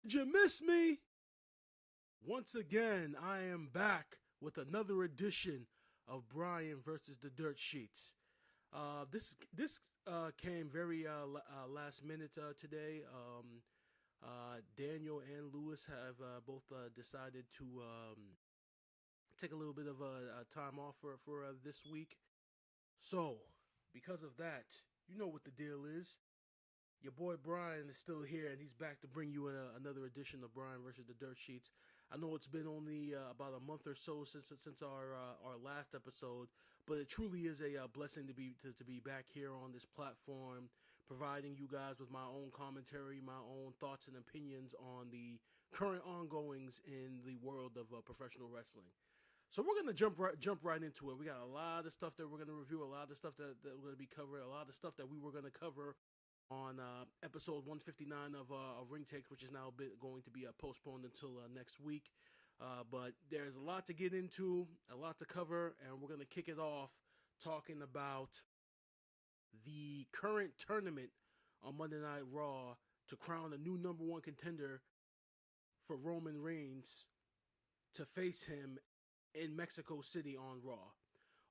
Did you miss me? Once again, I am back with another edition of Brian versus the Dirtsheets. This came very last minute today. Daniel and Lewis have both decided to take a little bit of a time off for this week. So, because of that, you know what the deal is. Your boy Brian is still here, and he's back to bring you another edition of Brian versus the Dirtsheets. I know it's been only about a month or so since our last episode, but it truly is a blessing to be back here on this platform, providing you guys with my own commentary, my own thoughts and opinions on the current ongoings in the world of professional wrestling. So we're gonna jump right into it. We got a lot of stuff that we're gonna review, a lot of stuff that we're gonna be covering, a lot of stuff that we were gonna cover on episode 159 of Ring Takes, which is now going to be postponed until next week. But there's a lot to get into, a lot to cover, and we're going to kick it off talking about the current tournament on Monday Night Raw to crown a new number one contender for Roman Reigns to face him in Mexico City on Raw.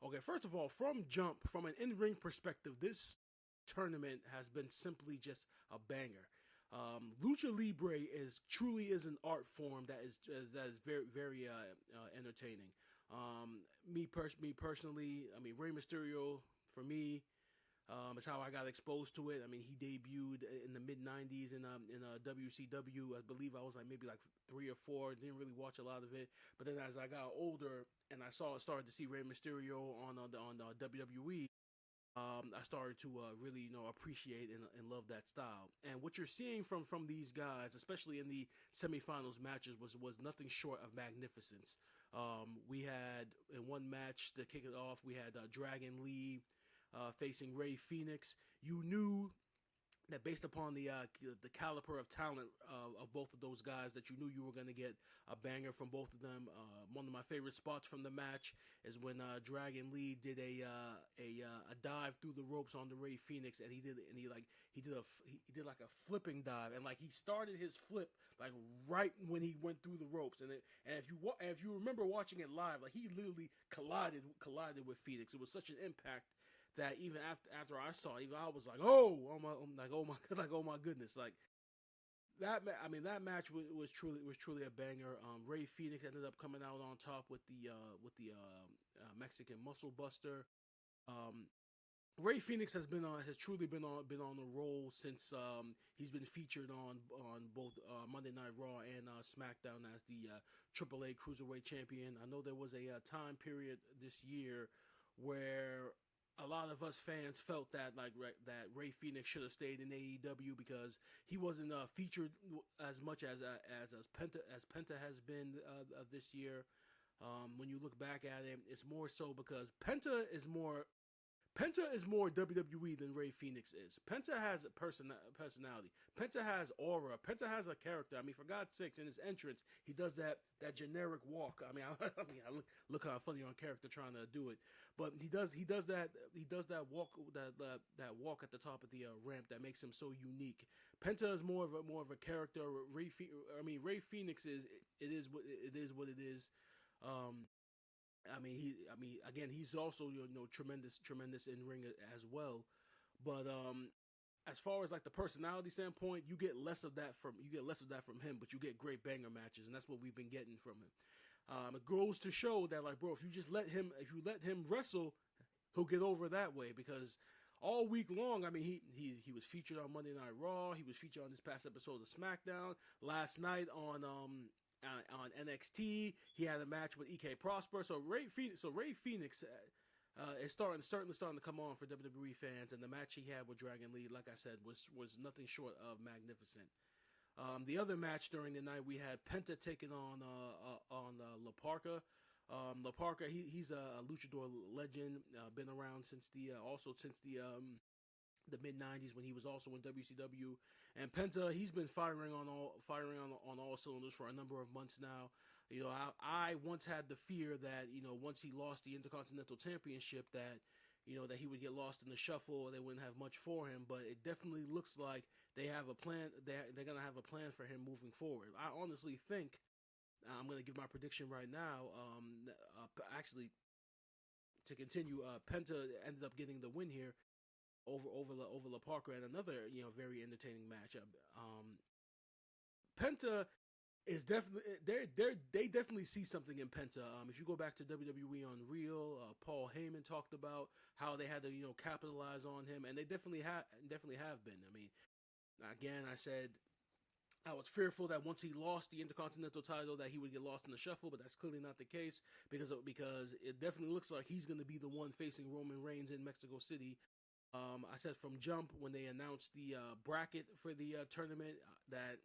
Okay, first of all, from an in-ring perspective, this tournament has been simply just a banger. Lucha Libre truly is an art form that is very entertaining. Me personally, I mean Rey Mysterio for me. It's how I got exposed to it. I mean, he debuted in the mid '90s in WCW. I believe I was maybe 3 or 4. Didn't really watch a lot of it, but then as I got older and I started to see Rey Mysterio on WWE. I started to really, appreciate and love that style. And what you're seeing from these guys, especially in the semifinals matches, was nothing short of magnificence. We had in one match to kick it off, we had Dragon Lee facing Rey Fenix. You knew that based upon the caliber of talent of both of those guys, that you knew you were going to get a banger from both of them. One of my favorite spots from the match is when Dragon Lee did a dive through the ropes on the Rey Fenix, and he did a flipping dive, and he started his flip right when he went through the ropes, and if you remember watching it live, he literally collided with Phoenix. It was such an impact that even after I saw it, even I was like, oh my goodness, that match was truly a banger. Rey Fenix ended up coming out on top with the Mexican Muscle Buster. Rey Fenix has truly been on the roll since he's been featured on both Monday Night Raw and SmackDown as the AAA Cruiserweight Champion. I know there was a time period this year where a lot of us fans felt that that Rey Fenix should have stayed in AEW because he wasn't featured as much as Penta has been this year. When you look back at it, it's more so because Penta is more WWE than Rey Fenix is. Penta has a personality. Penta has aura. Penta has a character. I mean, for God's sakes, in his entrance, he does that generic walk. I mean, I look kind of funny on character trying to do it, but he does that walk at the top of the ramp that makes him so unique. Penta is more of a character. Rey Fenix is what it is. Again, he's also tremendous in ring as well, but as far as the personality standpoint, you get less of that from him, but you get great banger matches, and that's what we've been getting from him. It goes to show that bro, if you let him wrestle, he'll get over that way because all week long, I mean, he was featured on Monday Night Raw. He was featured on this past episode of SmackDown. Last night on NXT, he had a match with EK Prosper. So Rey Fenix is starting to come on for WWE fans, and the match he had with Dragon Lee, like I said, was nothing short of magnificent. The other match during the night, we had Penta taking on La Parka. La Parka, he's a luchador legend, been around since the mid '90s when he was also in WCW. And Penta, he's been firing on all cylinders for a number of months now. I once had the fear that once he lost the Intercontinental Championship that he would get lost in the shuffle, or they wouldn't have much for him. But it definitely looks like they have a plan. They're gonna have a plan for him moving forward. I honestly think I'm gonna give my prediction right now. Actually, to continue, Penta ended up getting the win here over La Parker, and another very entertaining matchup. Penta is definitely they definitely see something in Penta. If you go back to WWE on Real, Paul Heyman talked about how they had to capitalize on him, and they definitely have been. I mean, again, I said I was fearful that once he lost the Intercontinental title that he would get lost in the shuffle, but that's clearly not the case because it definitely looks like he's going to be the one facing Roman Reigns in Mexico City. I said from jump when they announced the bracket for the tournament that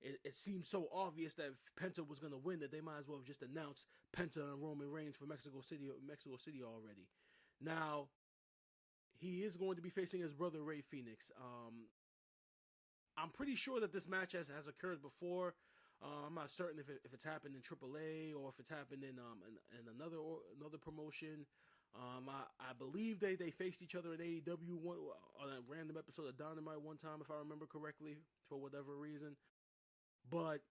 it seemed so obvious that Penta was going to win that they might as well have just announced Penta and Roman Reigns for Mexico City already. Now, he is going to be facing his brother Rey Fenix. I'm pretty sure that this match has occurred before. I'm not certain if it's happened in AAA or if it's happened in another promotion. I believe they faced each other in AEW on a random episode of Dynamite one time, if I remember correctly, for whatever reason. But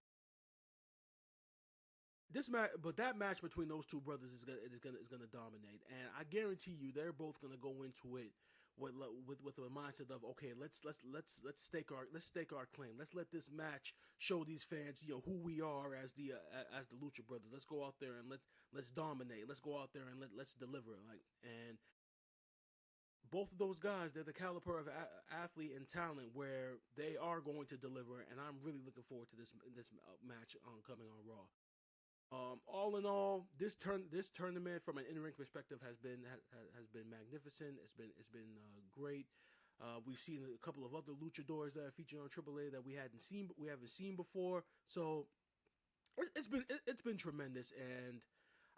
that match between those two brothers is gonna dominate, and I guarantee you they're both gonna go into it with a mindset of, okay, let's stake our claim. Let's let this match show these fans who we are as the Lucha Brothers. Let's go out there and let's dominate. Let's go out there and let's deliver. And both of those guys, they're the caliber of athlete and talent where they are going to deliver, and I'm really looking forward to this match coming on Raw. All in all, this tournament from an in-ring perspective has been magnificent. It's been great. We've seen a couple of other luchadors that are featured on AAA that we haven't seen before. So it's been tremendous, and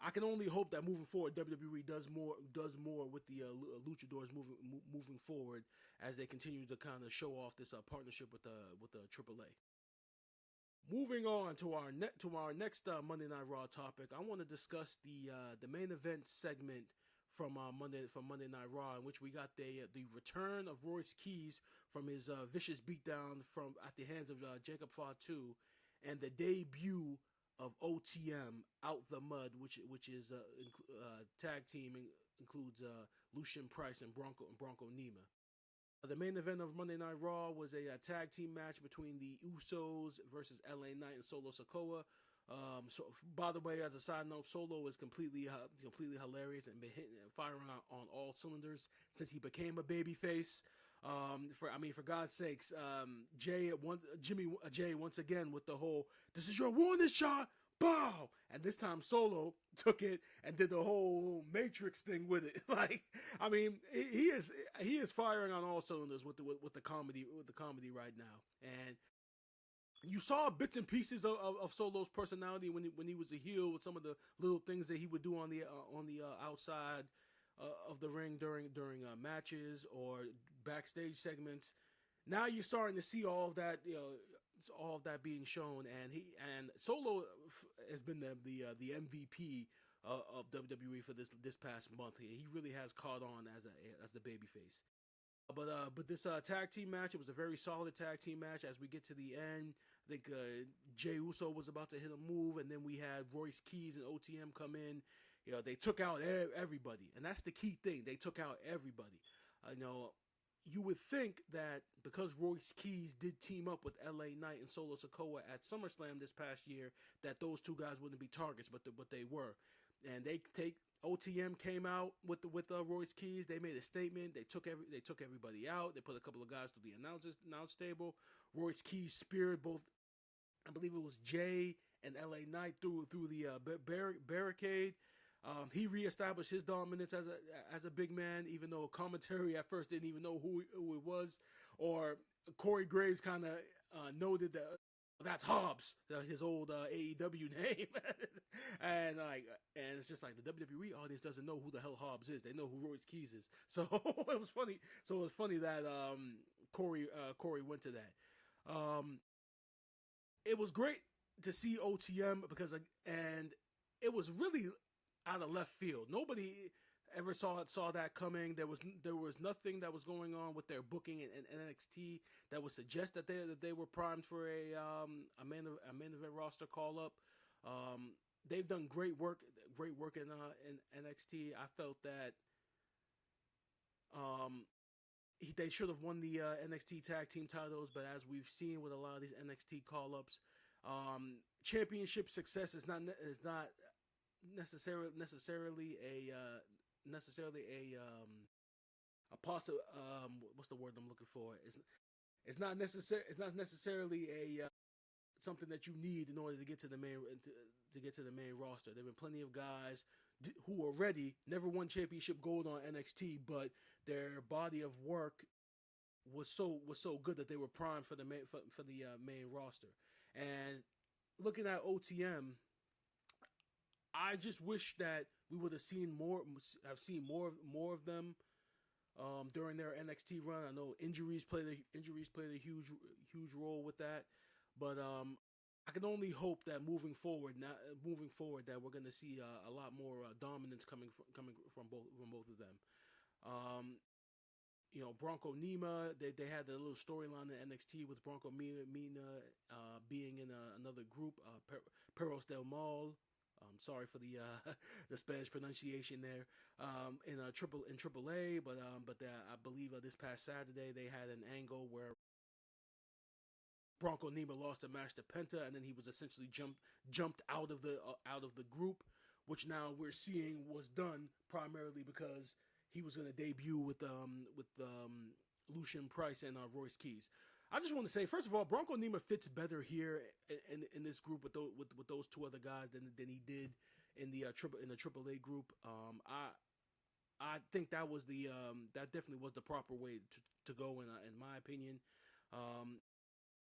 I can only hope that moving forward, WWE does more with the luchadors moving forward as they continue to kind of show off this partnership with the AAA. Moving on to our next Monday Night Raw topic, I want to discuss the main event segment from Monday Night Raw, in which we got the return of Royce Keys from his vicious beatdown at the hands of Jacob Fatu, and the debut of OTM Out the Mud, which is tag team includes Lucien Price and Bronco Nima. The main event of Monday Night Raw was a tag team match between the Usos versus LA Knight and Solo Sikoa. So, by the way, as a side note, Solo is completely hilarious and been firing on all cylinders since he became a babyface. For God's sakes, Jay once again with the whole "this is your warning shot," bow, and this time Solo took it and did the whole Matrix thing with it. He is firing on all cylinders with the comedy right now, and you saw bits and pieces of Solo's personality when he was a heel, with some of the little things that he would do on the outside of the ring during matches or backstage segments. Now you're starting to see all of that, all of that being shown, and Solo has been the MVP of WWE for this past month. He really has caught on as the babyface. But this tag team match, it was a very solid tag team match. As we get to the end, I think Jey Uso was about to hit a move, and then we had Royce Keys and OTM come in. They took out everybody, and that's the key thing. They took out everybody. You would think that because Royce Keys did team up with LA Knight and Solo Sikoa at SummerSlam this past year, that those two guys wouldn't be targets, but they were. And OTM came out with Royce Keys. They made a statement. They took everybody out. They put a couple of guys to the announce table. Royce Keys speared both, I believe it was Jay and LA Knight through the barricade. He reestablished his dominance as a big man, even though commentary at first didn't even know who it was. Or Corey Graves kind of noted that that's Hobbs, his old AEW name, and it's just like the WWE audience doesn't know who the hell Hobbs is. They know who Royce Keys is. So it was funny. So it was funny that Corey went to that. It was great to see OTM and it was really out of left field. Nobody, ever saw that coming. There was nothing that was going on with their booking in NXT that would suggest that they were primed for a main event roster call up. They've done great work in NXT. I felt that they should have won the NXT tag team titles, but as we've seen with a lot of these NXT call ups, championship success is not necessarily a possible what's the word I'm looking for? It's not necessarily a something that you need in order to get to the main roster. There've been plenty of guys who already never won championship gold on NXT, but their body of work was so good that they were primed for the main roster. And looking at OTM, I just wish that we would have seen more of them during their NXT run. I know injuries played a huge role with that, but I can only hope that moving forward that we're going to see a lot more dominance coming from both of them. Bronco Nima, they had a little storyline in NXT with Bronco Mina being in another group, Perros del Mal. Sorry for the the Spanish pronunciation there. In AAA, but I believe this past Saturday they had an angle where Bronco Nima lost a match to Penta, and then he was essentially jumped out of the group, which now we're seeing was done primarily because he was going to debut with Lucian Price and Royce Keys. I just want to say, first of all, Bronco Nima fits better here in this group with those two other guys than he did in the AAA group. I think that was that definitely was the proper way to go in my opinion.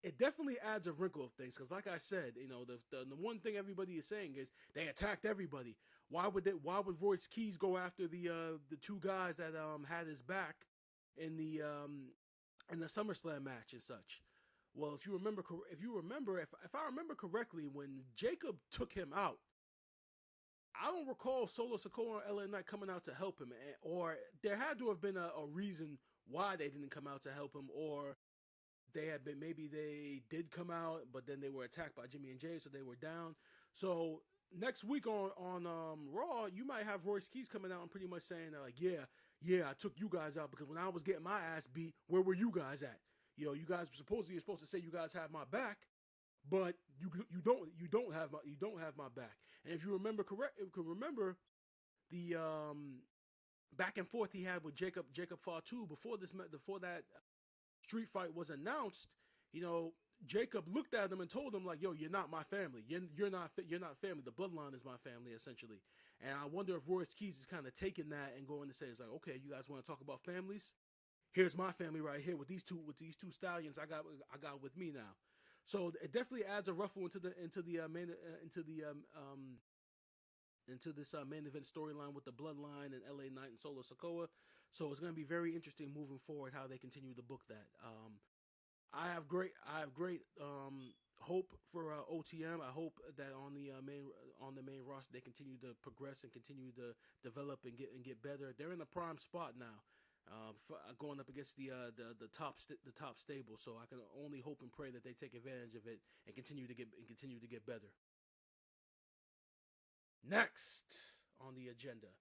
It definitely adds a wrinkle of things because, like I said, the one thing everybody is saying is they attacked everybody. Why would Royce Keys go after the two guys that had his back in the SummerSlam match and such? Well, if I remember correctly, when Jacob took him out, I don't recall Solo Sikoa and LA Knight coming out to help him, or there had to have been a reason why they didn't come out to help him, or maybe they did come out, but then they were attacked by Jimmy and Jay, so they were down. So next week on Raw, you might have Royce Keys coming out and pretty much saying that, like, yeah, I took you guys out because when I was getting my ass beat, where were you guys at? You guys you're supposed to say you guys have my back, but you don't have my back. And if you remember the back and forth he had with Jacob Fatu before that street fight was announced, Jacob looked at him and told him, like, yo, you're not my family. You're not family. The bloodline is my family, essentially. And I wonder if Royce Keys is kind of taking that and going to say, it's like, okay, you guys want to talk about families? Here's my family right here with these two stallions I got with me now. So it definitely adds a ruffle into this main event storyline with the bloodline and LA Knight and Solo Sikoa. So it's going to be very interesting moving forward how they continue to book that. I have great hope for OTM. I hope that on the main roster they continue to progress and continue to develop and get better. They're in a prime spot now, going up against the top stable. So I can only hope and pray that they take advantage of it and continue to get better. Next on the agenda,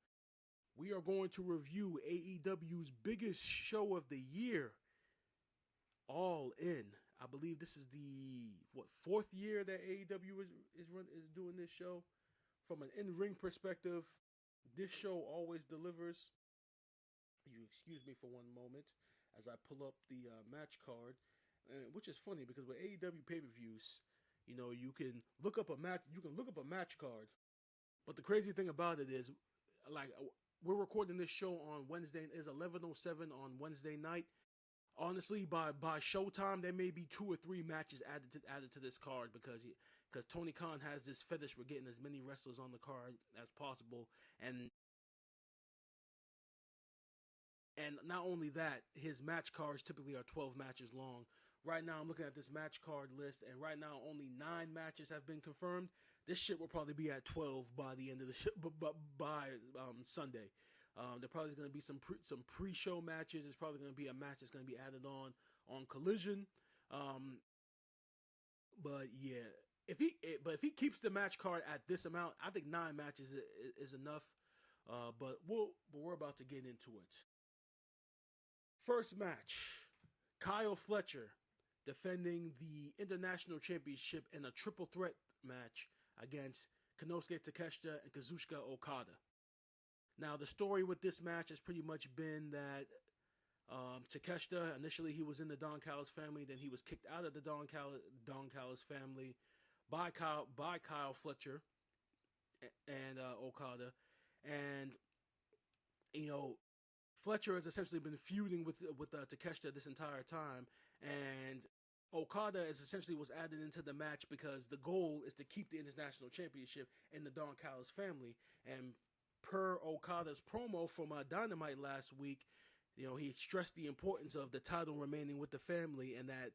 we are going to review AEW's biggest show of the year, All In. I believe this is the fourth year that AEW is doing this show. From an in-ring perspective, this show always delivers. You excuse me for one moment as I pull up the match card, which is funny because with AEW pay-per-views, you can look up a match card, but the crazy thing about it is, like, we're recording this show on Wednesday. It is 11:07 on Wednesday night. Honestly, by showtime, there may be 2 or 3 matches added to this card because Tony Khan has this fetish with getting as many wrestlers on the card as possible, and not only that, his match cards typically are 12 matches long. Right now, I'm looking at this match card list, and right now only 9 matches have been confirmed. This shit will probably be at 12 by the end of the show, by Sunday. There probably is going to be some pre-show matches. There's probably going to be a match that's going to be added on Collision. But yeah, if he keeps the match card at this amount, I think 9 matches is enough. But we're about to get into it. First match, Kyle Fletcher defending the International Championship in a triple threat match against Konosuke Takeshita and Kazuchika Okada. Now, the story with this match has pretty much been that Takeshita, initially he was in the Don Callis family, then he was kicked out of the Don Callis family by Kyle Fletcher and Okada. And, Fletcher has essentially been feuding with Takeshita this entire time, and Okada was added into the match because the goal is to keep the International Championship in the Don Callis family. And per Okada's promo from Dynamite last week, he stressed the importance of the title remaining with the family, and that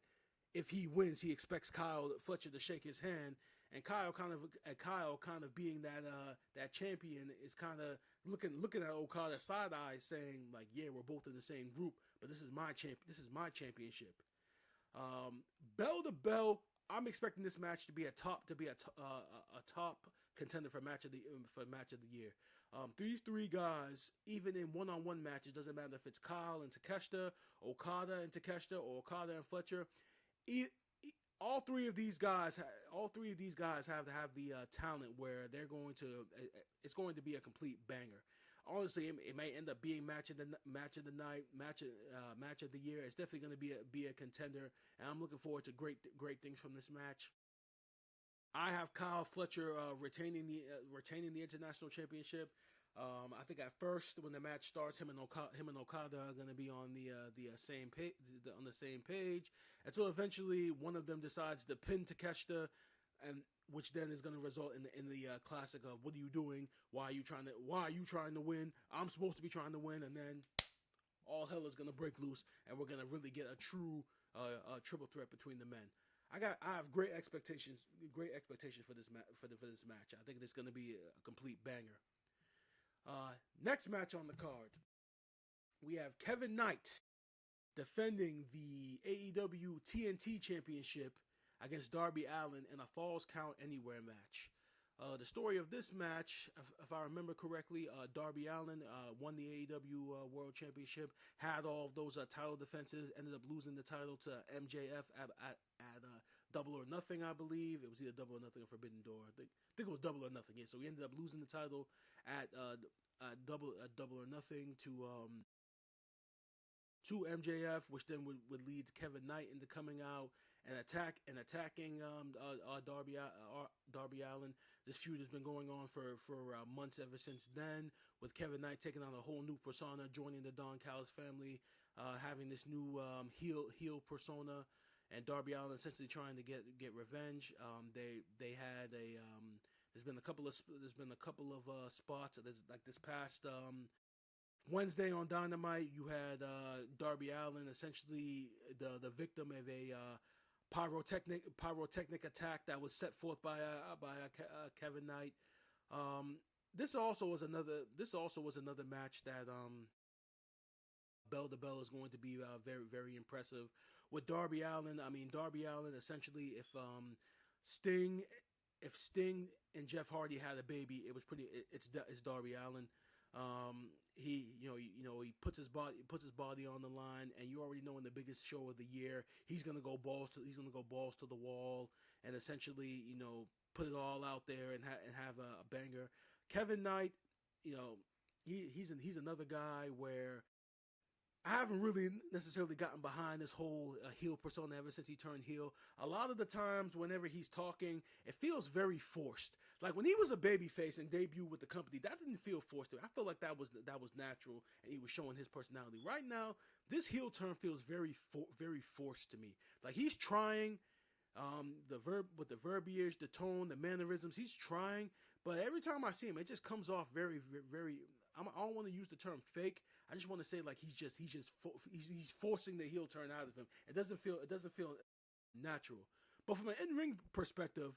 if he wins, he expects Kyle Fletcher to shake his hand. And Kyle kind of being that champion is kind of looking at Okada side eye, saying like, yeah, we're both in the same group, but this is my championship. Bell to bell, I'm expecting this match to be a top contender for match of the year. These 3 guys, even in one-on-one matches, doesn't matter if it's Kyle and Takeshita, Okada and Takeshita, or Okada and Fletcher. All three of these guys have to have the talent where it's going to be a complete banger. Honestly, it may end up being match of the night, match of the year. It's definitely going to be a contender, and I'm looking forward to great things from this match. I have Kyle Fletcher retaining the International Championship. I think at first when the match starts, him and Okada are going to be on the same page until eventually one of them decides to pin Takeshita, and which then is going to result in the classic of, what are you doing? Why are you trying to win? I'm supposed to be trying to win, and then all hell is going to break loose, and we're going to really get a true triple threat between the men. I have great expectations for this match. I think it's going to be a complete banger. Next match on the card, we have Kevin Knight defending the AEW TNT Championship against Darby Allin in a Falls Count Anywhere match. The story of this match, if I remember correctly, Darby Allin won the AEW World Championship, had all of those title defenses, ended up losing the title to MJF at Double or Nothing, I believe. It was either Double or Nothing or Forbidden Door. I think it was Double or Nothing. Yeah, so he ended up losing the title at Double or Nothing to MJF, which then would lead Kevin Knight into coming out and attacking Darby Allin. This feud has been going on for months ever since then, with Kevin Knight taking on a whole new persona, joining the Don Callis family, having this new heel persona, and Darby Allin essentially trying to get revenge. They had there's been a couple of spots. There's like this past Wednesday on Dynamite, you had Darby Allin essentially the victim of a pyrotechnic attack that was set forth by Kevin Knight. This also was another match that bell to bell is going to be very, very impressive with Darby Allin. I mean, Darby Allin essentially, if Sting and Jeff Hardy had a baby, it's Darby Allin. He puts his body on the line, and you already know in the biggest show of the year, he's gonna go balls to the wall, and essentially, put it all out there and have a banger. Kevin Knight, he's another guy where I haven't really necessarily gotten behind this whole heel persona ever since he turned heel. A lot of the times, whenever he's talking, it feels very forced. Like when he was a babyface and debuted with the company, that didn't feel forced to me. I felt like that was natural, and he was showing his personality. Right now, this heel turn feels very forced to me. Like he's trying, with the verbiage, the tone, the mannerisms. He's trying, but every time I see him, it just comes off very, very. I don't want to use the term fake. I just want to say like he's forcing the heel turn out of him. It doesn't feel natural. But from an in-ring perspective,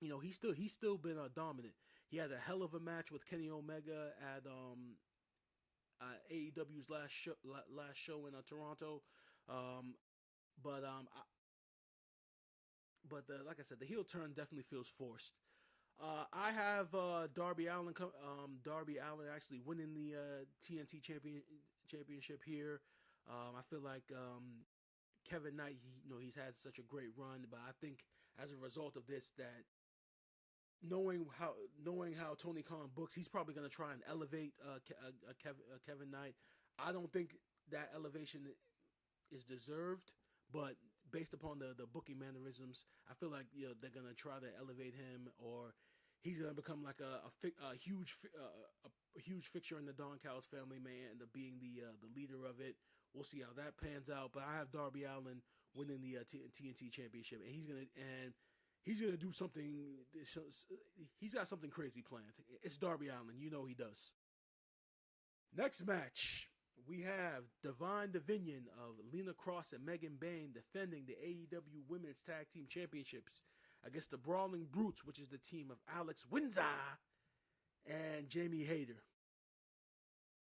he's still been dominant. He had a hell of a match with Kenny Omega at AEW's last show in Toronto. Um, but like I said, the heel turn definitely feels forced. I have Darby Allin actually winning the TNT championship here. I feel like Kevin Knight, he's had such a great run, but I think as a result of this, that knowing how Tony Khan books, he's probably going to try and elevate Kevin Knight. I don't think that elevation is deserved, but based upon the booking mannerisms, I feel like they're going to try to elevate him, or he's going to become like a huge fixture in the Don Callis family, may end up being the leader of it. We'll see how that pans out, but I have Darby Allin winning the TNT championship, and he's gonna do something. He's got something crazy planned. It's Darby Allin, he does. Next match, we have Divine Division of Lena Cross and Megan Bayne defending the AEW Women's Tag Team Championships against the Brawling Brutes, which is the team of Alex Windsor and Jamie Hayter.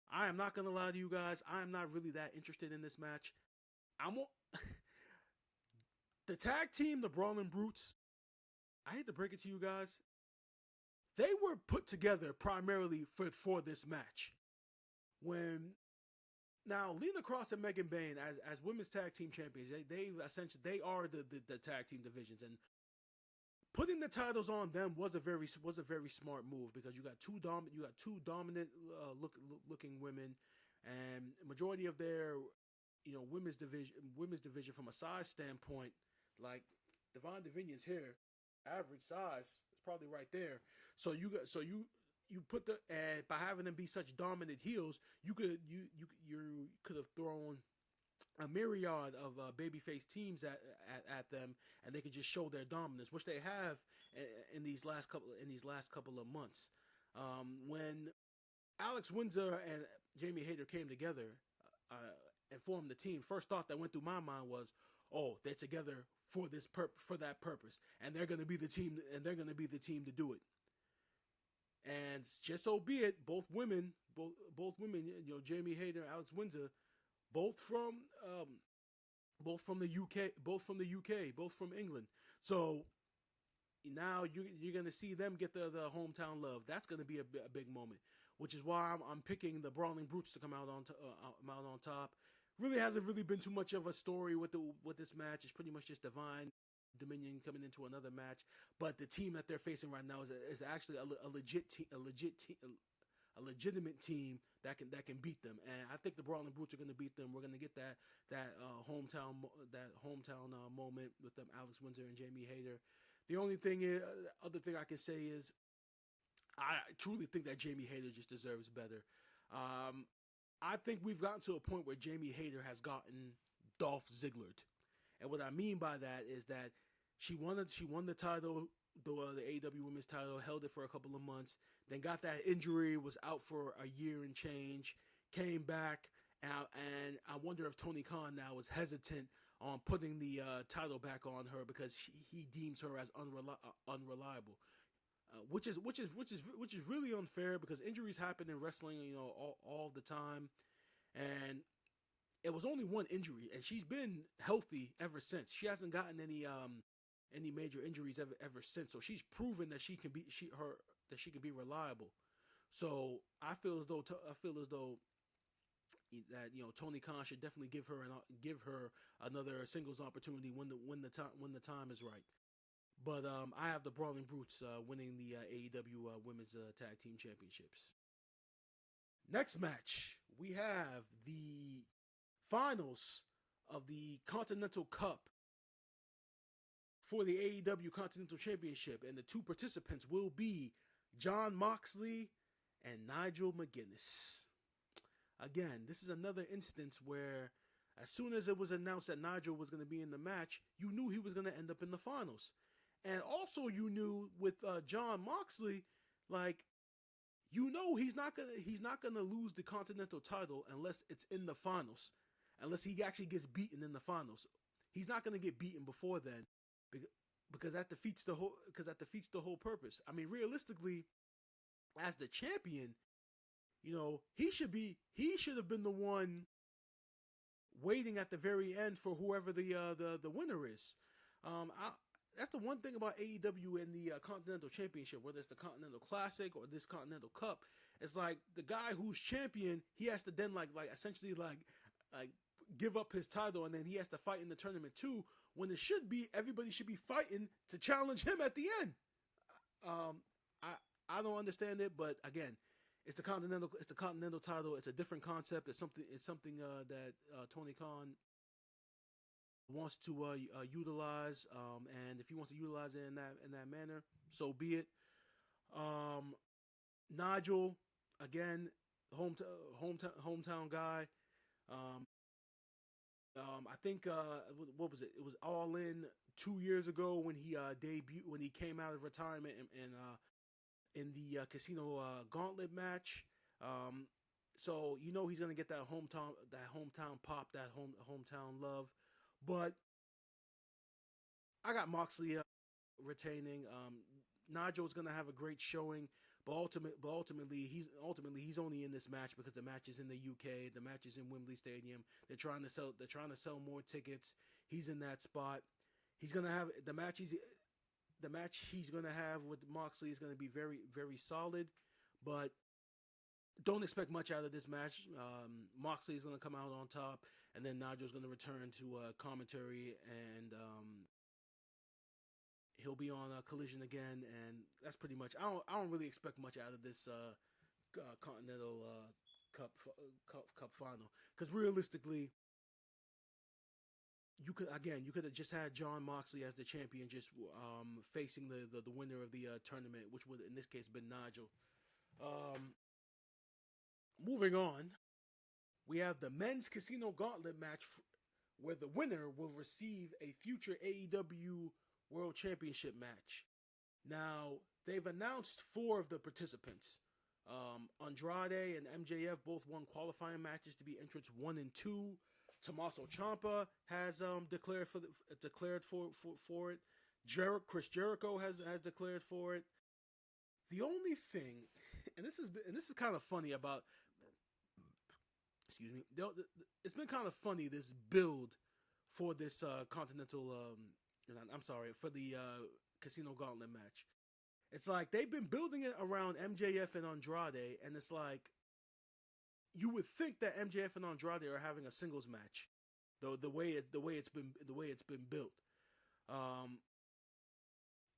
I am not going to lie to you guys. I am not really that interested in this match. The tag team, the Brawling Brutes, I hate to break it to you guys, they were put together primarily for this match. Now Lena Cross and Megan Bayne as women's tag team champions, they are the tag team divisions, and putting the titles on them was a very smart move, because you got two dominant looking women, and majority of their women's division from a size standpoint, like Divine Division's here, average size is probably right there. So you put and by having them be such dominant heels, you could have thrown a myriad of babyface teams at them, and they could just show their dominance, which they have in these last couple of months. When Alex Windsor and Jamie Hayter came together and formed the team, first thought that went through my mind was, oh, they're together for that purpose, and they're going to be the team, to do it. And just so be it, both women, Jamie Hayter and Alex Windsor, both from the UK, both from England. So now you're going to see them get the hometown love. That's going to be a big moment, which is why I'm picking the Brawling Brutes to come out on top. Really hasn't been too much of a story with this match. It's pretty much just Divine Dominion coming into another match, but the team that they're facing right now is actually a legitimate team that can beat them, and I think the Brawling Brutes are going to beat them. We're going to get that hometown moment with them, Alex Windsor and Jamie Hayter. The only other thing I can say is I truly think that Jamie Hayter just deserves better. I think we've gotten to a point where Jamie Hayter has gotten Dolph Zigglered, and what I mean by that is that she won the title, the AEW Women's title, held it for a couple of months, then got that injury, was out for a year and change, came back, and I wonder if Tony Khan now is hesitant on putting the title back on her because he deems her as unreliable, which is really unfair, because injuries happen in wrestling, all the time, and it was only one injury, and she's been healthy ever since. She hasn't gotten any major injuries ever since. So she's proven that she can be reliable. So I feel as though that Tony Khan should definitely give her another singles opportunity when the time is right. But I have the Brawling Brutes winning the AEW Women's Tag Team Championships. Next match, we have the finals of the Continental Cup for the AEW Continental Championship, and the two participants will be Jon Moxley and Nigel McGuinness. Again, this is another instance where as soon as it was announced that Nigel was going to be in the match, you knew he was going to end up in the finals. And also you knew with Jon Moxley, like, he's not gonna lose the Continental title unless it's in the finals, unless he actually gets beaten in the finals. He's not gonna get beaten before then, because that defeats the whole purpose. I mean, realistically, as the champion, he should have been the one waiting at the very end for whoever the winner is. That's the one thing about AEW and the Continental Championship, whether it's the Continental Classic or this Continental Cup. It's like the guy who's champion, he has to then like essentially like give up his title, and then he has to fight in the tournament too. When it should be everybody should be fighting to challenge him at the end. I don't understand it, but again, it's the Continental title. It's a different concept. It's something that Tony Khan wants to utilize, and if he wants to utilize it in that manner, so be it. Nigel, again, hometown guy. I think what was it? It was All In 2 years ago when he when he came out of retirement in the Casino Gauntlet match. So he's gonna get that hometown pop, that hometown love. But I got Moxley retaining. Nigel's gonna have a great showing, but ultimately he's only in this match because the match is in the UK. The match is in Wembley Stadium. They're trying to sell more tickets. He's in that spot. He's gonna have the match he's gonna have with Moxley is gonna be very, very solid, but don't expect much out of this match. Moxley is gonna come out on top, and then Nigel's gonna return to commentary, and he'll be on Collision again, and that's pretty much. I don't really expect much out of this Continental Cup final, because realistically, you could have just had Jon Moxley as the champion, just facing the winner of the tournament, which would in this case been Nigel. Moving on, we have the men's Casino Gauntlet match, where the winner will receive a future AEW World Championship match. Now, they've announced 4 of the participants. Andrade and MJF both won qualifying matches to be entrants 1 and 2. Tommaso Ciampa has declared for it. Chris Jericho has declared for it. The only thing, and this is kind of funny about, excuse me, it's been kind of funny, this build for this Continental, for the Casino Gauntlet match. It's like they've been building it around MJF and Andrade, and it's like you would think that MJF and Andrade are having a singles match, the way it's been built.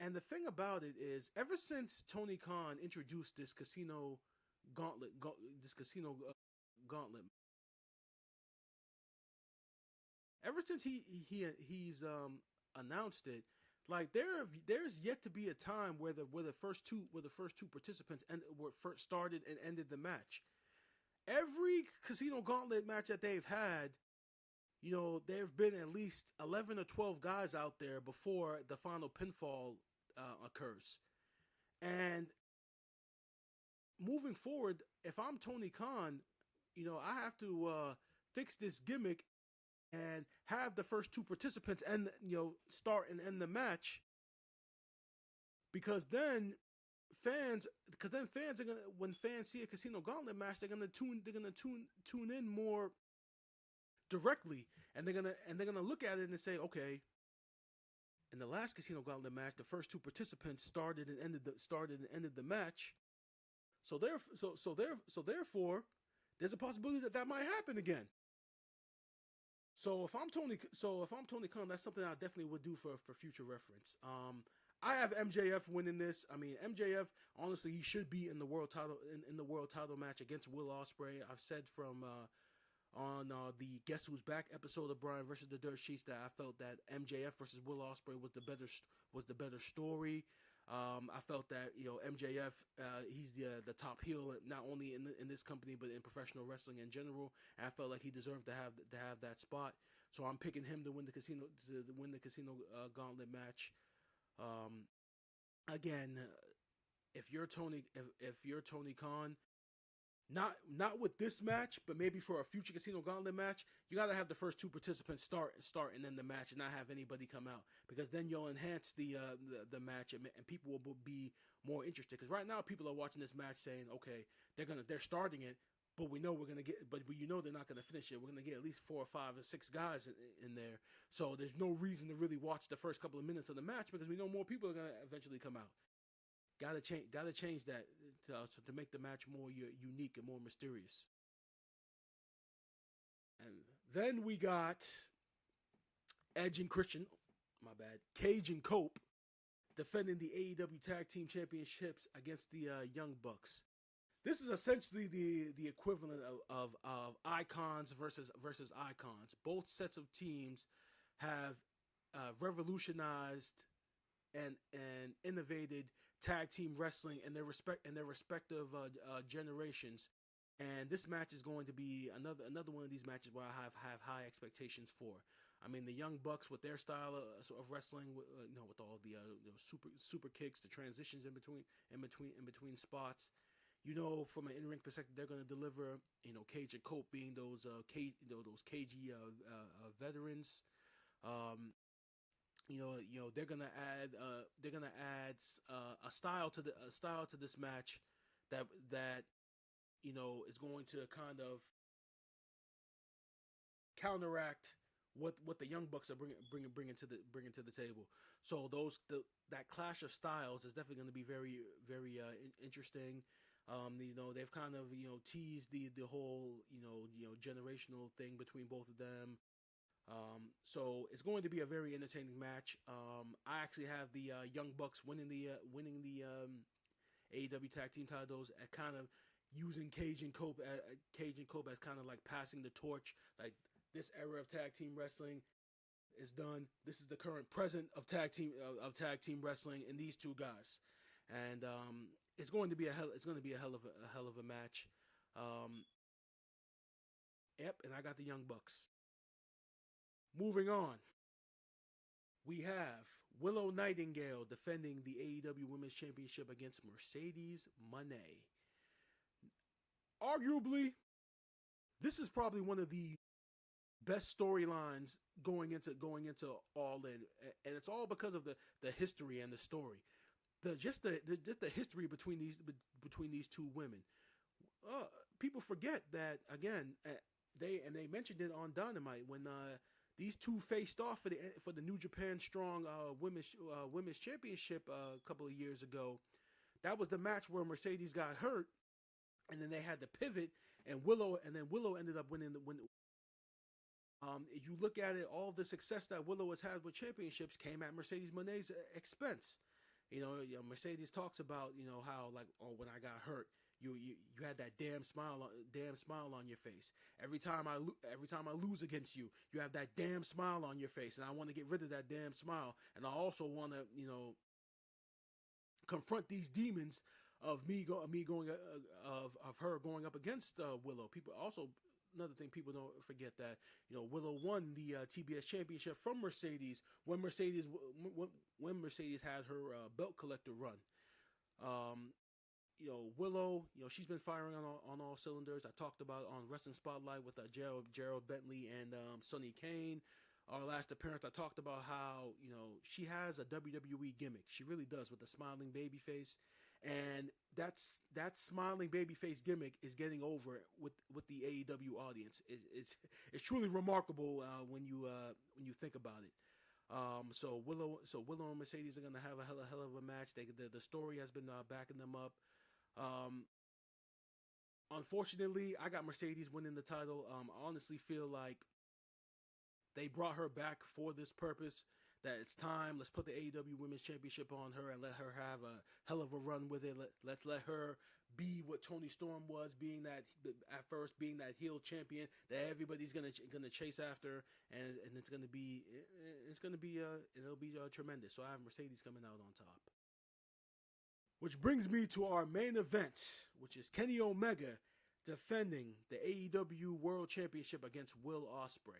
And the thing about it is, ever since Tony Khan introduced this Casino Gauntlet, ever since he's announced it, like there's yet to be a time where the first two participants were first started and ended the match. Every Casino Gauntlet match that they've had, there have been at least 11 or 12 guys out there before the final pinfall occurs. And moving forward, if I'm Tony Khan, I have to fix this gimmick and have the first 2 participants start and end the match, because then fans are gonna, when fans see a Casino Gauntlet match, they're gonna tune in more directly, and they're gonna look at it and say, okay, in the last Casino Gauntlet match, the first 2 participants started and ended the match. So therefore, there's a possibility that might happen again. So if I'm Tony Khan, that's something I definitely would do for future reference. I have MJF winning this. I mean, MJF, honestly, he should be in the world title match against Will Ospreay. I've said from on the Guess Who's Back episode of Bryan versus the Dirtsheets that I felt that MJF versus Will Ospreay was the better story. I felt that MJF, he's the top heel not only in this company but in professional wrestling in general. And I felt like he deserved to have that spot. So I'm picking him to win the Casino Gauntlet match. Again, if you're Tony Khan, Not with this match, but maybe for a future Casino Gauntlet match, you got to have the first two participants start and then the match, and not have anybody come out, because then you'll enhance the match, and people will be more interested. Because right now people are watching this match saying, okay, they're starting it, but we know they're not gonna finish it. We're gonna get at least 4 or 5 or 6 guys in there, so there's no reason to really watch the first couple of minutes of the match, because we know more people are gonna eventually come out. Gotta change that to make the match more unique and more mysterious. And then we got Edge and Christian, my bad, Cage and Cope defending the AEW Tag Team Championships against the Young Bucks. This is essentially the equivalent of icons versus icons. Both sets of teams have revolutionized and innovated tag team wrestling in their respective generations, and this match is going to be another one of these matches where I have high expectations for. I mean, the Young Bucks with their style of wrestling, with all the super kicks, the transitions in between spots. From an in-ring perspective, they're going to deliver. Cage and Cope being those cagey veterans. They're gonna add a style to this match that is going to kind of counteract what the Young Bucks are bringing to the table. So that clash of styles is definitely going to be very very interesting. They've kind of teased the whole generational thing between both of them. So it's going to be a very entertaining match. I actually have the Young Bucks winning the AEW Tag Team titles, at kind of using Cage and Cope as kind of like passing the torch. Like, this era of tag team wrestling is done. This is the current present of tag team wrestling in these two guys, and it's going to be a hell of a match. Yep, and I got the Young Bucks. Moving on, we have Willow Nightingale defending the AEW Women's Championship against Mercedes Moné. Arguably, this is probably one of the best storylines going into All In, and it's all because of the history and the story. The history between these two women. People forget that, again. They mentioned it on Dynamite when these two faced off for the New Japan Strong Women's Championship a couple of years ago. That was the match where Mercedes got hurt, and then they had to pivot, and Willow ended up winning the win. You look at it, all the success that Willow has had with championships came at Mercedes Moné's expense. Mercedes talks about how, like, when I got hurt, you had that damn smile on your face. Every time I lose against you, you have that damn smile on your face, and I want to get rid of that damn smile, and I also want to confront these demons of her going up against Willow. People also, another thing, people don't forget that Willow won the TBS Championship from Mercedes when Mercedes had her belt collector run. Willow, she's been firing on all cylinders. I talked about on Wrestling Spotlight with Gerald Bentley and Sonny Kane. Our last appearance, I talked about how she has a WWE gimmick. She really does, with the smiling baby face. And that smiling babyface gimmick is getting over with the AEW audience. It's truly remarkable when you think about it. So Willow and Mercedes are gonna have a hell of a match. The story has been backing them up. Unfortunately, I got Mercedes winning the title. I honestly feel like they brought her back for this purpose. That it's time. Let's put the AEW Women's Championship on her and let her have a hell of a run with it. Let's let her be what Toni Storm was, being that heel champion that everybody's gonna chase after, and it'll be tremendous. So I have Mercedes coming out on top. Which brings me to our main event, which is Kenny Omega defending the AEW World Championship against Wwe Ospreay.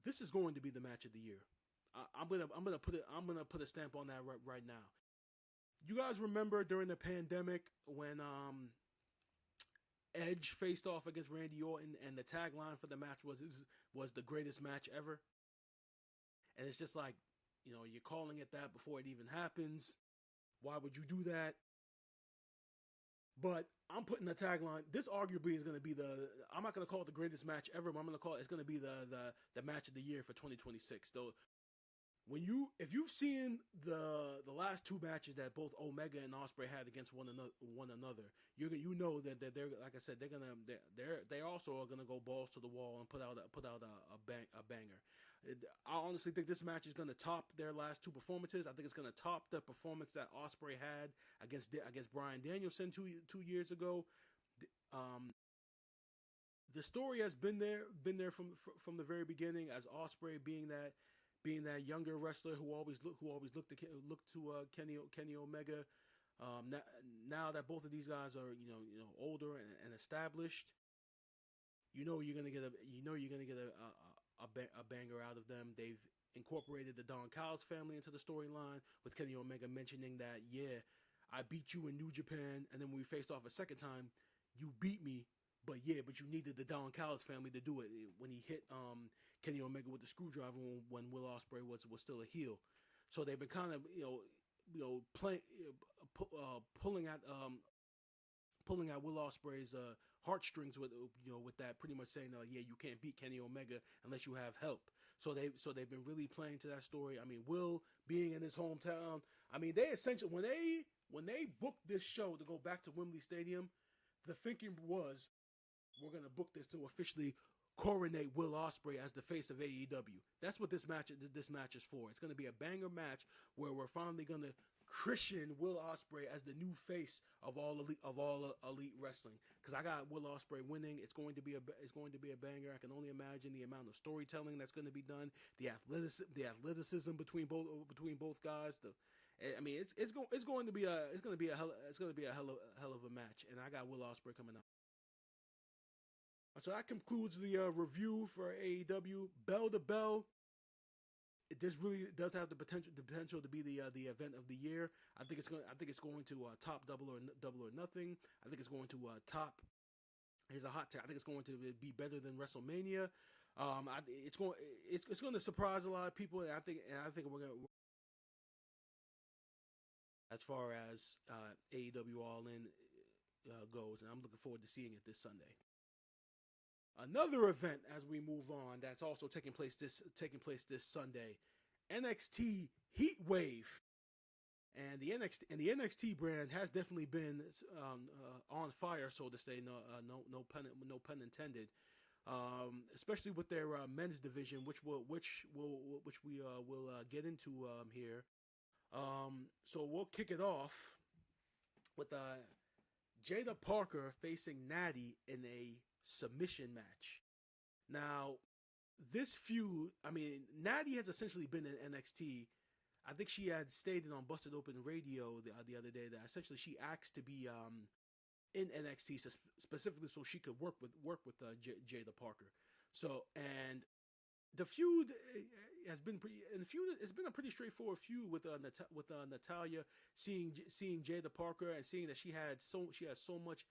This is going to be the match of the year. I'm gonna put a stamp on that right now. You guys remember during the pandemic when Edge faced off against Randy Orton, and the tagline for the match was the greatest match ever? And it's just like, you're calling it that before it even happens. Why would you do that? But I'm putting the tagline. This arguably is going to be I'm not going to call it the greatest match ever, but I'm going to call it's going to be the match of the year for 2026. Though, if you've seen the last two matches that both Omega and Ospreay had against one another, you know that they're, like I said, they also are gonna go balls to the wall and put out a banger. I honestly think this match is going to top their last two performances. I think it's going to top the performance that Ospreay had against Bryan Danielson two years ago. The story has been there from the very beginning, as Ospreay being that younger wrestler who always looked to Kenny Omega. Now that both of these guys are older and established, you're gonna get a banger out of them. They've incorporated the Don Callis family into the storyline, with Kenny Omega mentioning that, I beat you in New Japan, and then when we faced off a second time, you beat me, but you needed the Don Callis family to do it. When he hit Kenny Omega with the screwdriver when Will Ospreay was still a heel. So they've been kind of pulling at Will Ospreay's heartstrings with that, pretty much saying that, you can't beat Kenny Omega unless you have help. So they've been really playing to that story. I mean, Will being in his hometown. I mean, they essentially, when they booked this show to go back to Wembley Stadium, the thinking was, we're gonna book this to officially coronate Will Ospreay as the face of AEW. That's what this match is for. It's gonna be a banger match where we're finally gonna christen Will Ospreay as the new face of all elite wrestling. Because I got Will Ospreay winning. It's going to be a banger. I can only imagine the amount of storytelling that's going to be done, the athleticism between both guys. It's going to be a hell of a match, and I got Will Ospreay coming out. So that concludes the review for AEW. Bell to bell, this really does have the potential to be the event of the year. I think it's going to top Double or Nothing. I think it's going to top. Here's a hot take. I think it's going to be better than WrestleMania. It's going to surprise a lot of people, and I think we're going to, as far as AEW All In goes, and I'm looking forward to seeing it this Sunday. Another event as we move on that's also taking place this Sunday, NXT Heat Wave, and the NXT brand has definitely been on fire, so to say. No pun intended. Especially with their men's division, which we will get into here. So we'll kick it off with Jada Parker facing Natty in a submission match. Now, this feud, I mean, Natty has essentially been in NXT. I think she had stated on Busted Open Radio the other day that essentially she asked to be in NXT specifically so she could work with Jada Parker. So, and the feud has been it's been a pretty straightforward feud with Natalya, seeing Jada Parker and seeing that she has so much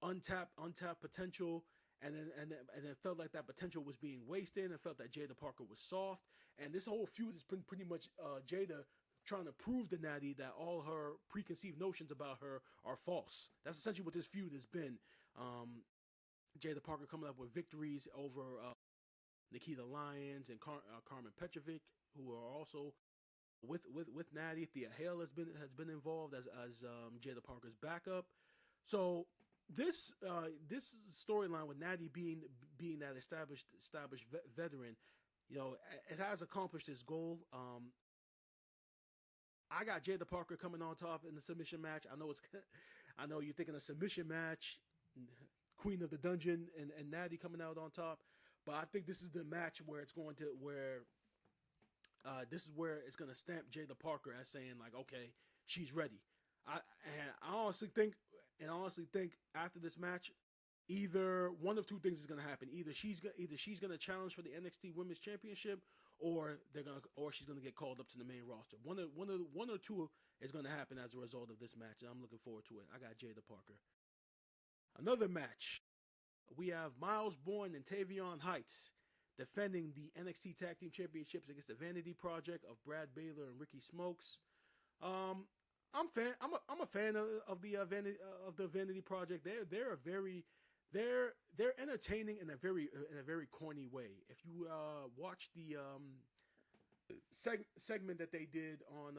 untapped potential, and then felt like that potential was being wasted, and felt that Jada Parker was soft. And this whole feud has been pretty much Jada trying to prove to Natty that all her preconceived notions about her are false. That's essentially what this feud has been. Jada Parker coming up with victories over Nikita Lyons and Carmen Petrovic, who are also with Natty. Thea Hale has been involved as Jada Parker's backup. So this storyline with Natty being that established veteran, it has accomplished its goal. I got Jada Parker coming on top in the submission match. I know you're thinking a submission match, Queen of the Dungeon and Natty coming out on top, but I think this is the match where it's going to stamp Jada Parker as saying, like, okay, she's ready. I honestly think after this match, either one of two things is going to happen. Either she's going to challenge for the NXT Women's Championship, or she's going to get called up to the main roster. One or two is going to happen as a result of this match, and I'm looking forward to it. I got Jada Parker. Another match, we have Miles Bourne and Tavion Heights defending the NXT Tag Team Championships against the Vanity Project of Brad Baylor and Ricky Smokes. I'm a fan of the Vanity Project. They're entertaining in a very corny way. If you watch the segment that they did on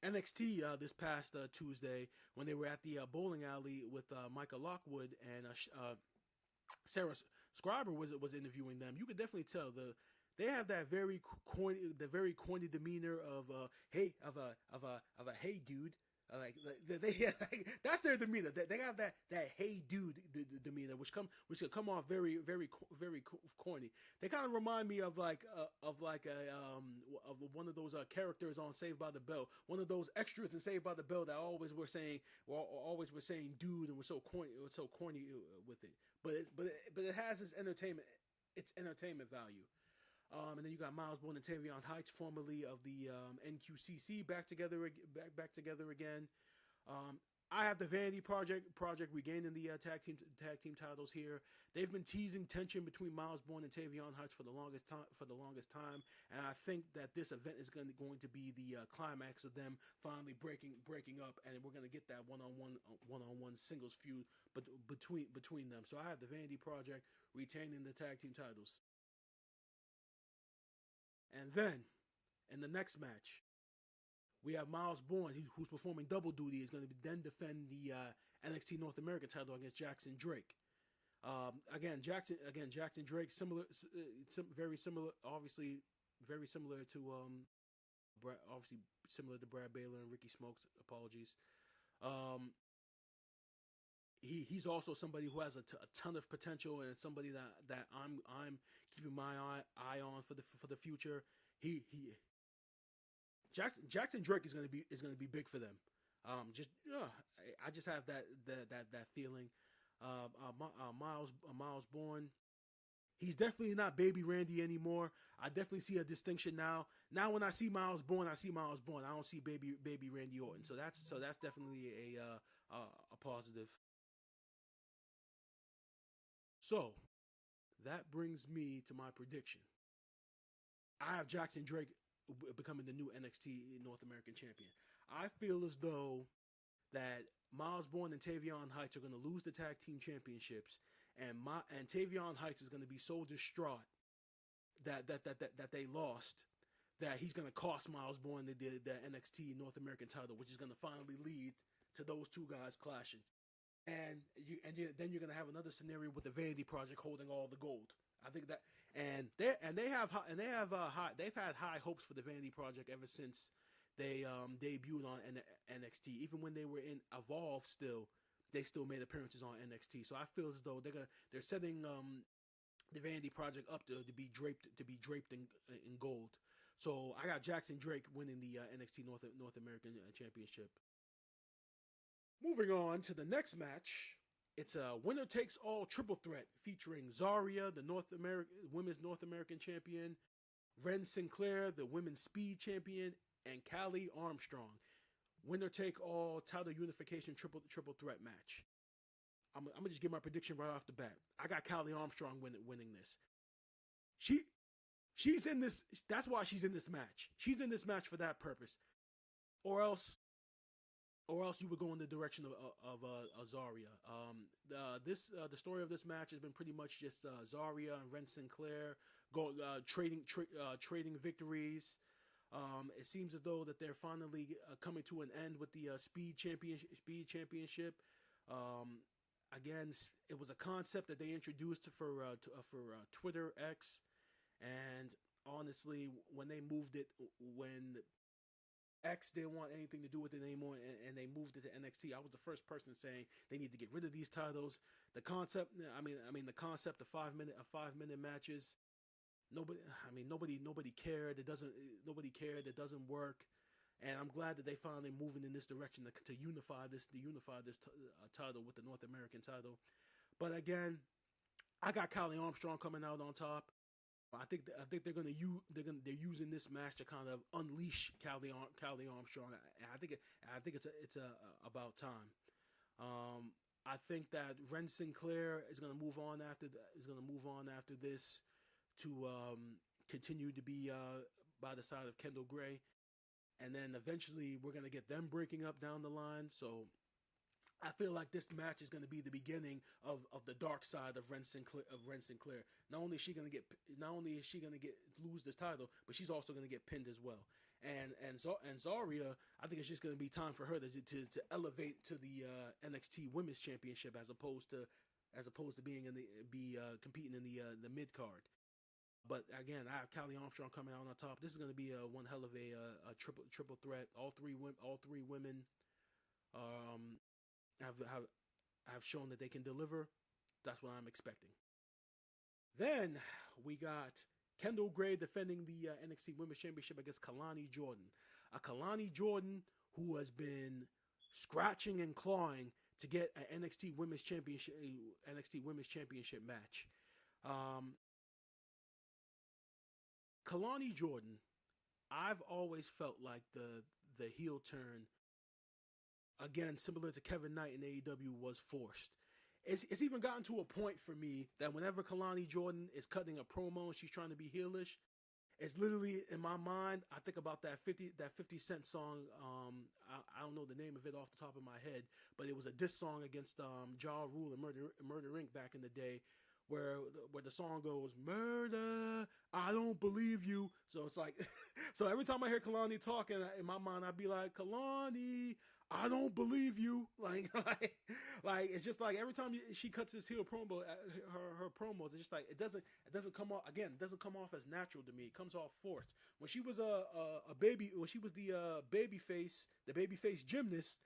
NXT this past Tuesday when they were at the bowling alley with Micah Lockwood and Sarah Scriber was interviewing them, you could definitely tell they have that very corny demeanor of hey dude. That's their demeanor. They have that hey dude demeanor, which could come off very corny. They kind of remind me of one of those characters on Saved by the Bell, one of those extras in Saved by the Bell that always were saying dude, and were so corny with it. But it has its entertainment value. And then you got Miles Bourne and Tavion Heights, formerly of the NQCC, back together again. I have the Vanity Project regaining the tag team titles here. They've been teasing tension between Miles Bourne and Tavion Heights for the longest time, and I think that this event is going to be the climax of them finally breaking up, and we're going to get that one-on-one singles feud between them. So I have the Vanity Project retaining the tag team titles. And then, in the next match, we have Miles Bourne, who's performing double duty, is going to then defend the NXT North American title against Jackson Drake. Jackson Drake, very similar, obviously very similar to similar to Brad Baylor and Ricky Smokes. Apologies. He's also somebody who has a ton of potential, and somebody that I'm keeping my eye on for the future. Jackson Drake is going to be big for them. I just have that feeling. Miles Bourne, he's definitely not Baby Randy anymore. I definitely see a distinction now. Now when I see Miles Bourne, I don't see Baby Randy Orton. So that's definitely a positive. So that brings me to my prediction. I have Jackson Drake becoming the new NXT North American champion. I feel as though that Miles Bourne and Tavion Heights are going to lose the tag team championships, and Tavion Heights is going to be so distraught that they lost, that he's going to cost Miles Bourne the NXT North American title, which is going to finally lead to those two guys clashing. And then you're going to have another scenario with the Vanity Project holding all the gold. I think that, they've had high hopes for the Vanity Project ever since they debuted on NXT. Even when they were in Evolve, they still made appearances on NXT. So I feel as though they're setting the Vanity Project up to be draped in gold. So I got Jackson Drake winning the NXT North American Championship. Moving on to the next match, it's a winner takes all triple threat featuring Zarya, the women's North American champion, Ren Sinclair, the women's speed champion, and Callie Armstrong. Winner take all title unification triple threat match. I'm gonna just give my prediction right off the bat. I got Callie Armstrong winning this. She's in this. That's why she's in this match. She's in this match for that purpose, or else you would go in the direction of Zarya. The story of this match has been pretty much just Zarya and Ren Sinclair trading victories. It seems as though that they're finally coming to an end with the Speed Championship. Again, it was a concept that they introduced for Twitter X, and honestly, when they moved it, when X didn't want anything to do with it anymore, and they moved it to NXT, I was the first person saying they need to get rid of these titles. The concept, the concept of 5 minute matches. Nobody cared. Nobody cared. It doesn't work. And I'm glad that they finally moving in this direction to unify this title with the North American title. But again, I got Callie Armstrong coming out on top. I think they're using this match to kind of unleash Callie Armstrong. I think it's about time. I think that Ren Sinclair is going to move on after this to continue to be by the side of Kendall Gray, and then eventually we're going to get them breaking up down the line. So I feel like this match is going to be the beginning of the dark side of Ren Sinclair. Not only is she going to lose this title, but she's also going to get pinned as well. And Zarya, I think it's just going to be time for her to elevate to the NXT Women's Championship as opposed to being competing in the mid card. But again, I have Callie Armstrong coming out on top. This is going to be one hell of a triple threat. All three women have shown that they can deliver. That's what I'm expecting. Then we got Kendall Gray defending the NXT Women's Championship against Kalani Jordan. A Kalani Jordan who has been scratching and clawing to get an NXT Women's Championship match. Kalani Jordan, I've always felt like the heel turn, again, similar to Kevin Knight in AEW, was forced. It's even gotten to a point for me that whenever Kalani Jordan is cutting a promo and she's trying to be heelish, it's literally in my mind, I think about that 50 Cent song. I don't know the name of it off the top of my head, but it was a diss song against Ja Rule and Murder Inc. back in the day, where the song goes, "Murder, I don't believe you." So it's like, so every time I hear Kalani talking, in my mind, I'd be like, "Kalani, I don't believe you." Like it's just like every time she cuts this heel promo, her promos, it's just like it doesn't come off as natural to me. It comes off forced. When she was a baby, when she was the babyface gymnast,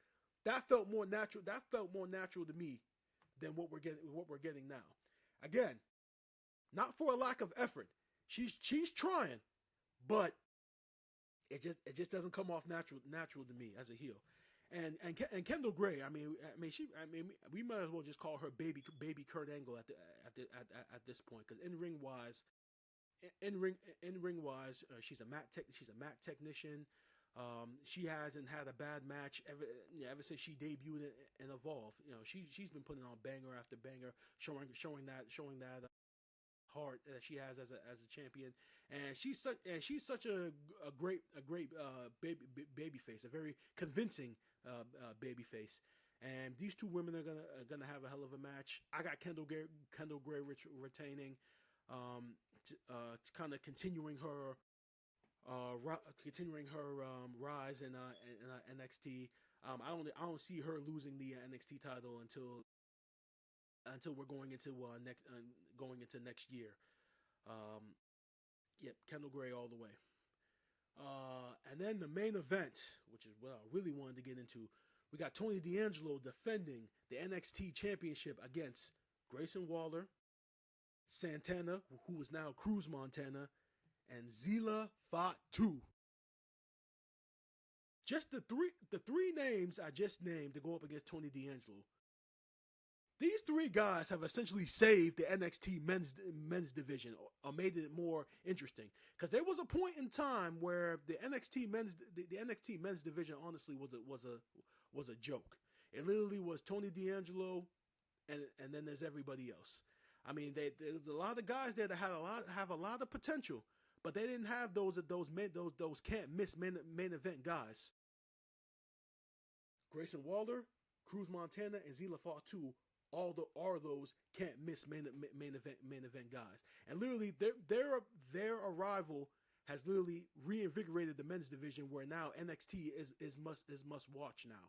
that felt more natural. That felt more natural to me than what we're getting now. Again, not for a lack of effort. She's trying, but it just doesn't come off natural to me as a heel. And Kendall Gray, we might as well just call her baby Kurt Angle at this point, because in ring wise, she's a mat technician. She hasn't had a bad match ever since she debuted in Evolve. She's been putting on banger after banger, showing that heart that she has as a champion, and she's such a great baby face, a very convincing baby face. And these two women are gonna have a hell of a match. I got Kendall Gray retaining, kind of continuing her rise in NXT. I don't see her losing the NXT title until we're going into next year. Yep, Kendall Gray all the way. And then the main event, which is what I really wanted to get into, we got Tony D'Angelo defending the NXT Championship against Grayson Waller, Santana, who is now Cruz Montana, and Zila Fatu. Just the three names I just named to go up against Tony D'Angelo. These three guys have essentially saved the NXT men's division, or made it more interesting. Because there was a point in time where the NXT men's division honestly was a joke. It literally was Tony D'Angelo, and then there's everybody else. I mean, there's a lot of guys there that have a lot of potential, but they didn't have those can't miss main event guys. Grayson Waller, Cruz Montana, and Zila Fatu are those can't miss main event guys. And literally their arrival has literally reinvigorated the men's division, where now NXT is must watch now.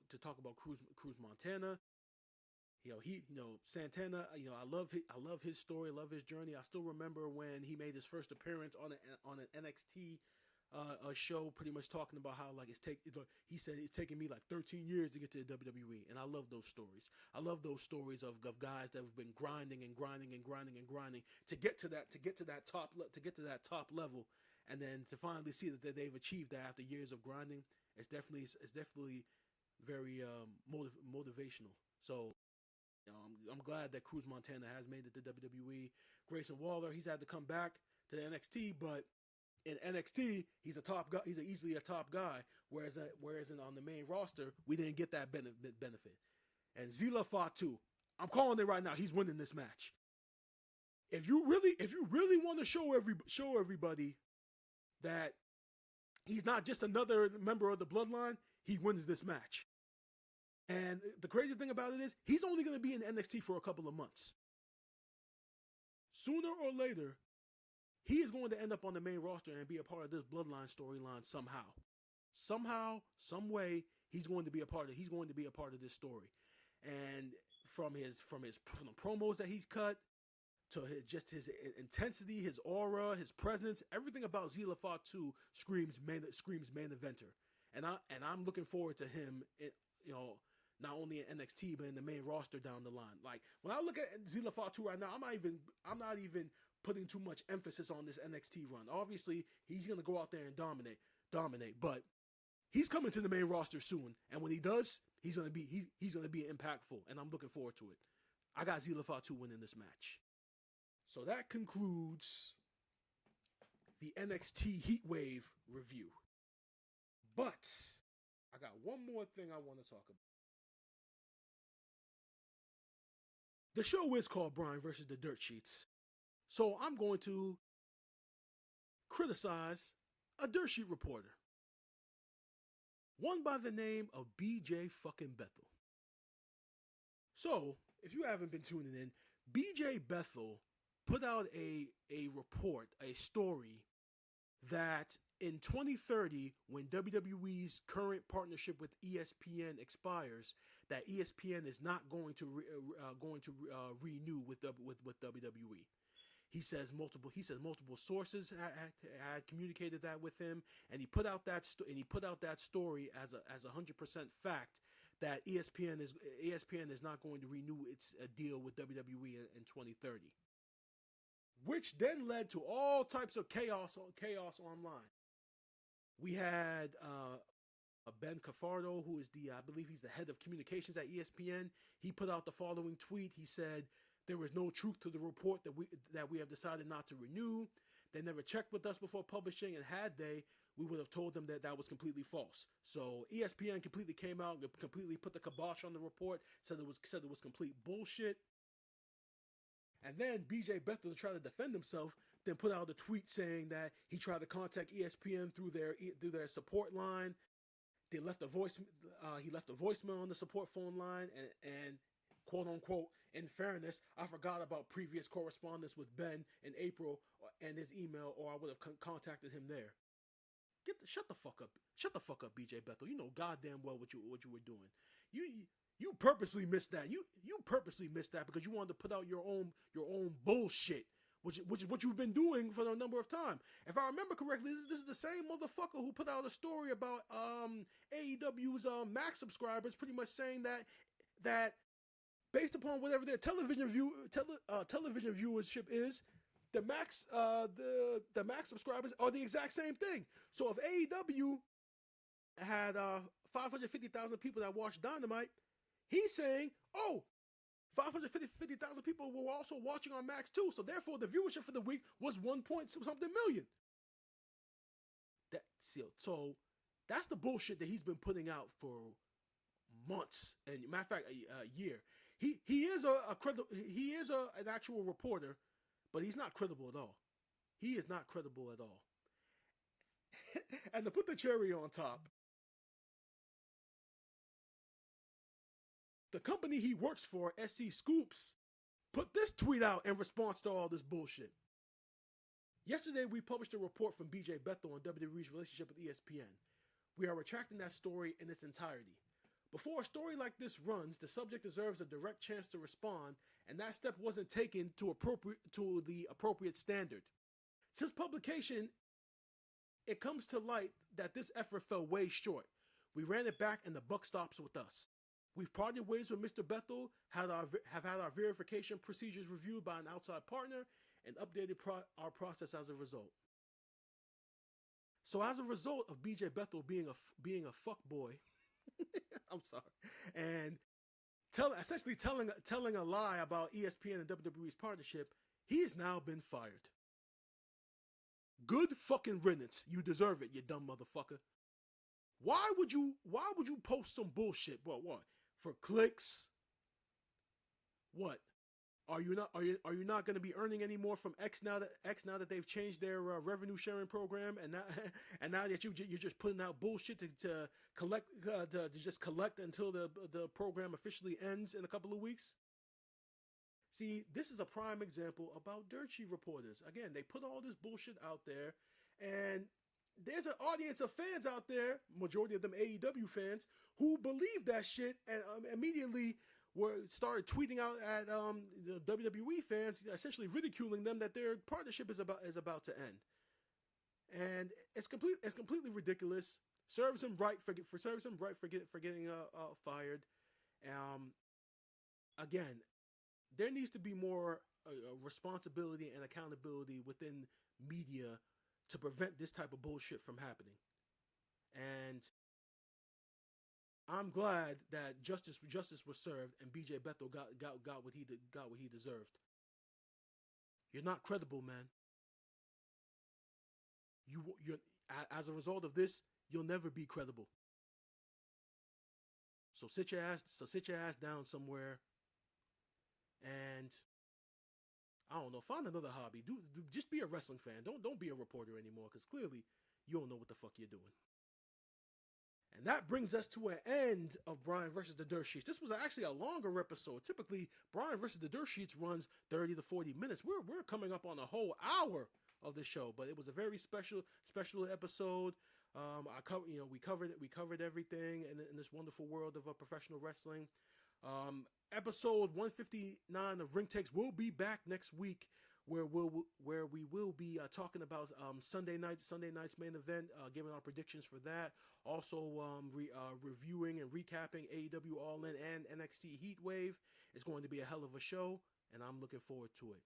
To talk about Cruz Montana, Santana, I love his story, I love his journey. I still remember when he made his first appearance on an NXT show, pretty much talking about how he said it's taken me like 13 years to get to the WWE, and I love those stories. I love those stories of guys that have been grinding to get to that top level, and then to finally see that they've achieved that after years of grinding, it's definitely very motivational. So I'm glad that Cruz Montana has made it to WWE. Grayson Waller, he's had to come back to the NXT, but in NXT, he's a top guy. He's easily a top guy. Whereas on the main roster, we didn't get that benefit. And Zila Fatu, I'm calling it right now. He's winning this match. If you really want to show everybody that he's not just another member of the bloodline, he wins this match. And the crazy thing about it is, he's only going to be in NXT for a couple of months. Sooner or later, he is going to end up on the main roster and be a part of this bloodline storyline somehow. Somehow, some way, he's going to be a part of this story. And from the promos that he's cut to his intensity, his aura, his presence, everything about Zila Fatu screams main eventer. And I'm looking forward to him, not only in NXT but in the main roster down the line. Like when I look at Zila Fatu right now, I'm not even putting too much emphasis on this NXT run. Obviously, he's gonna go out there and dominate, but he's coming to the main roster soon. And when he does, he's gonna be impactful, and I'm looking forward to it. I got Zila Fatu winning this match. So that concludes the NXT Heat Wave review. But I got one more thing I want to talk about. The show is called Brian versus the Dirtsheets. So I'm going to criticize a dirt sheet reporter. One by the name of BJ fucking Bethel. So, if you haven't been tuning in, BJ Bethel put out a report, a story, that in 2030, when WWE's current partnership with ESPN expires, that ESPN is not going to renew with WWE. He says multiple sources had communicated that with him, and he put out that story as a 100% fact that ESPN is not going to renew its deal with WWE in 2030, which then led to all types of chaos online. We had Ben Cafardo, who is I believe he's the head of communications at ESPN. He put out the following tweet. He said, "There is no truth to the report that we have decided not to renew. They never checked with us before publishing, and had they, we would have told them that was completely false." So ESPN completely came out and completely put the kibosh on the report, said it was complete bullshit. And then BJ Bethel, to try to defend himself, then put out a tweet saying that he tried to contact ESPN through their support line. He left a voicemail on the support phone line, and quote unquote, in fairness, I forgot about previous correspondence with Ben in April and his email, or I would have contacted him there. Shut the fuck up, BJ Bethel. You know goddamn well what you were doing. You purposely missed that. You purposely missed that because you wanted to put out your own bullshit, which is what you've been doing for a number of times. If I remember correctly, this is the same motherfucker who put out a story about AEW's Max subscribers, pretty much saying that based upon whatever their television viewership is, the Max subscribers are the exact same thing. So if AEW had 550,000 people that watched Dynamite, he's saying, 550,000 people were also watching on Max too. So therefore, the viewership for the week was 1 point something million. So that's the bullshit that he's been putting out for months, and matter of fact, a year. He is an actual reporter, but he's not credible at all. He is not credible at all. And to put the cherry on top, the company he works for, SC Scoops, put this tweet out in response to all this bullshit. Yesterday, we published a report from BJ Bethel on WWE's relationship with ESPN. We are retracting that story in its entirety. Before a story like this runs, the subject deserves a direct chance to respond, and that step wasn't taken to the appropriate standard. Since publication, it comes to light that this effort fell way short. We ran it back, and the buck stops with us. We've parted ways with Mr. Bethel, have had our verification procedures reviewed by an outside partner, and updated our process as a result. So as a result of BJ Bethel being a fuck boy, I'm sorry, and essentially telling a lie about ESPN and WWE's partnership, he has now been fired. Good fucking riddance. You deserve it, you dumb motherfucker. Why would you post some bullshit? What? For clicks? What? Are you not going to be earning any more from X now that they've changed their revenue sharing program, and now that you're just putting out bullshit to collect to just collect until the program officially ends in a couple of weeks? See, this is a prime example about Dirtsheet reporters. Again, they put all this bullshit out there, and there's an audience of fans out there, majority of them AEW fans, who believe that shit and immediately started tweeting out at the WWE fans, essentially ridiculing them that their partnership is about to end. And it's completely ridiculous. Serves him right for getting fired. Again, there needs to be more responsibility and accountability within media to prevent this type of bullshit from happening. And I'm glad that justice was served and BJ Bethel got what he deserved. You're not credible, man. You're as a result of this, you'll never be credible. So sit your ass down somewhere, and I don't know, find another hobby. Do just be a wrestling fan. Don't be a reporter anymore, because clearly you don't know what the fuck you're doing. And that brings us to an end of Bryan versus the Dirtsheets. This was actually a longer episode. Typically, Bryan versus the Dirtsheets runs 30 to 40 minutes. We're coming up on a whole hour of the show, but it was a very special episode. We covered everything in this wonderful world of professional wrestling. Episode 159 of Ring Takes will be back next week, where we will be talking about Sunday night's main event, giving our predictions for that. Also, reviewing and recapping AEW All In and NXT Heat Wave. It's going to be a hell of a show, and I'm looking forward to it.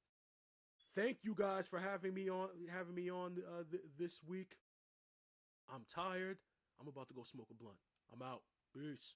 Thank you guys for having me on this week. I'm tired. I'm about to go smoke a blunt. I'm out. Peace.